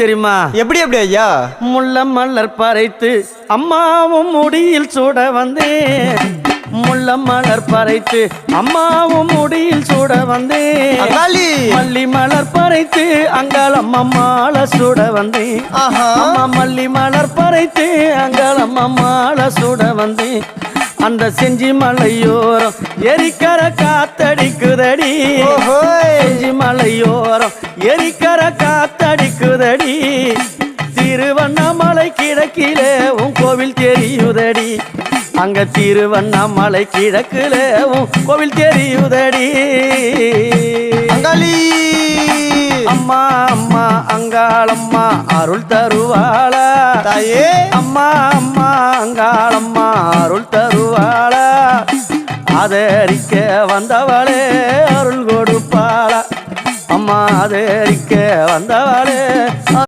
தெரியுமா? எப்படி எப்படி ஐயா? முள்ள மலர் பறைத்து அம்மாவும் முடியில் சூட வந்தேன். முள்ள மலர் பறைத்து அம்மாவும் முடியில் சூட வந்தேன். மல்லி மலர் பறைத்து அங்காளம் அம்மாள சூட வந்தேன். அம்மா மல்லி மலர் பறைத்து அங்காளம் அம்மாள சூட வந்தேன். அந்த செஞ்சி மலையோரம் எரிக்கர காத்தடிக்குதடி. செஞ்சி மலையோரம் எரிக்கர காத்தடிக்குதடி. திருவண்ணாமலை கிழக்கிலே உன் கோவில் தெரியுதடி. அங்க திருவண்ணாமலை கிழக்கிலே உன் கோவில் தெரியுதடி. அம்மா அம்மா அங்காளம்மா அருள் தருவாளா தாயே. அம்மா அம்மா அங்காளம்மா அருள் தருவாளா. ஆதரிக்க வந்தவளே அருள் கொடுப்பாளா. அம்மா ஆதரிக்க வந்தவளே